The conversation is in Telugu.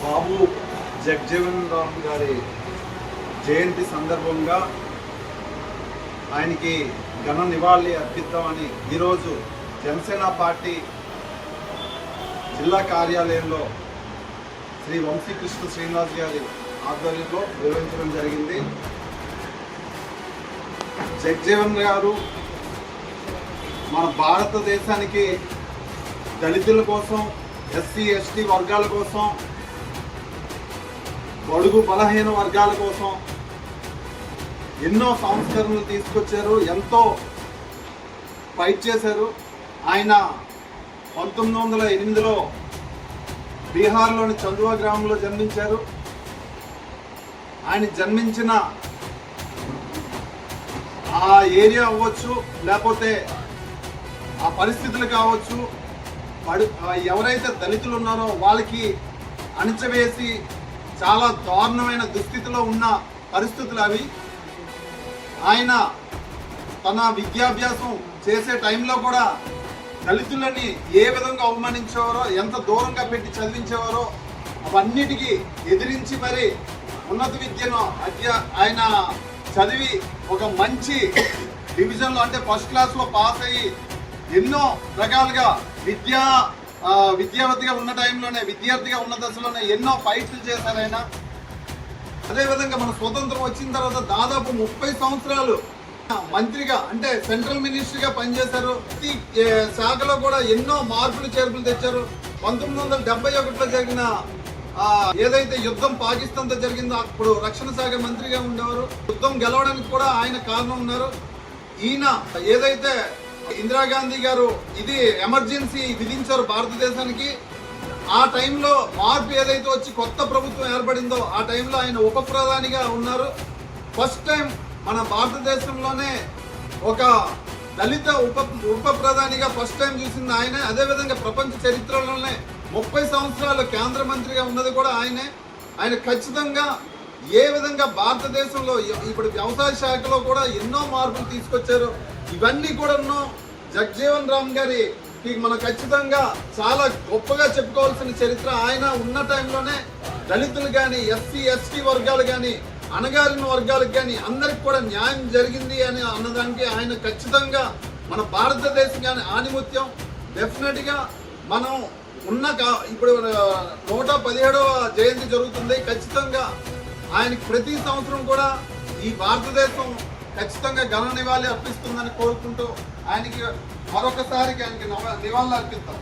బాబు జగజీవన్ రామ్ గారి జయంతి సందర్భంగా ఆయనకి ఘన నివాళి అర్పిద్దామని ఈరోజు జనసేన పార్టీ జిల్లా కార్యాలయంలో శ్రీ వంశీకృష్ణ శ్రీనివాస్ గారి ఆధ్వర్యంలో నిర్వహించడం జరిగింది. జగజీవన్ గారు మన భారతదేశానికి దళితుల కోసం, ఎస్సీ ఎస్టీ వర్గాల కోసం, బడుగు బలహీన వర్గాల కోసం ఎన్నో సంస్కరణలు తీసుకొచ్చారు, ఎంతో ఫైట్ చేశారు. ఆయన 1908లో బీహార్లోని చందువా గ్రామంలో జన్మించారు. ఆయన జన్మించిన ఆ ఏరియా అవ్వచ్చు, లేకపోతే ఆ పరిస్థితులు కావచ్చు, ఎవరైతే దళితులు ఉన్నారో వాళ్ళకి అణచివేసి చాలా దారుణమైన దుస్థితిలో ఉన్న పరిస్థితులు అవి. ఆయన తన విద్యాభ్యాసం చేసే టైంలో కూడా దళితులని ఏ విధంగా అవమానించేవారో, ఎంత దూరంగా పెట్టి చదివించేవారో అవన్నిటికీ ఎదిరించి మరి ఉన్నత విద్యను ఆయన చదివి ఒక మంచి డివిజన్లో అంటే ఫస్ట్ క్లాస్లో పాస్ అయ్యి ఎన్నో రకాలుగా విద్యార్థిగా ఉన్న టైంలోనే, విద్యార్థిగా ఉన్న దశలోనే ఎన్నో ఫైట్లు చేశారు ఆయన. అదేవిధంగా మన స్వతంత్రం వచ్చిన తర్వాత దాదాపు 30 సంవత్సరాలు మంత్రిగా అంటే సెంట్రల్ మినిస్టర్గా పనిచేశారు. ప్రతి శాఖలో కూడా ఎన్నో మార్పులు చేర్పులు తెచ్చారు. 1971లో జరిగిన ఏదైతే యుద్ధం పాకిస్తాన్తో జరిగిందో అప్పుడు రక్షణ శాఖ మంత్రిగా ఉండేవారు. యుద్ధం గెలవడానికి కూడా ఆయన కారణం ఉన్నారు. ఈయన ఏదైతే ఇందిరాగాంధీ గారు ఇది ఎమర్జెన్సీ విధించారు భారతదేశానికి, ఆ టైంలో మార్పు ఏదైతే వచ్చి కొత్త ప్రభుత్వం ఏర్పడిందో ఆ టైంలో ఆయన ఉప ప్రధానిగా ఉన్నారు. ఫస్ట్ టైం మన భారతదేశంలోనే ఒక దళిత ఉప ప్రధానిగా ఫస్ట్ టైం చూసింది ఆయనే. అదేవిధంగా ప్రపంచ చరిత్రలోనే 30 సంవత్సరాలు కేంద్ర మంత్రిగా ఉన్నది కూడా ఆయనే. ఆయన ఖచ్చితంగా ఏ విధంగా భారతదేశంలో ఇప్పుడు వ్యవసాయ శాఖలో కూడా ఎన్నో మార్పులు తీసుకొచ్చారు. ఇవన్నీ కూడా జగజీవన్ రామ్ గారి మనం ఖచ్చితంగా చాలా గొప్పగా చెప్పుకోవాల్సిన చరిత్ర. ఆయన ఉన్న టైంలోనే దళితులు కానీ, ఎస్సీ ఎస్టీ వర్గాలు కానీ, అణగారిన వర్గాలకు కానీ అందరికి కూడా న్యాయం జరిగింది అని అన్నదానికి ఆయన ఖచ్చితంగా మన భారతదేశం కానీ ఆణిముత్యం. డెఫినెట్గా మనం ఇప్పుడు 117వ జయంతి జరుగుతుంది. ఖచ్చితంగా ఆయనకి ప్రతి సంవత్సరం కూడా ఈ భారతదేశం ఖచ్చితంగా ఘన నివాళి అర్పిస్తుందని కోరుకుంటూ ఆయనకి మరొకసారి నివాళులు అర్పిస్తాం.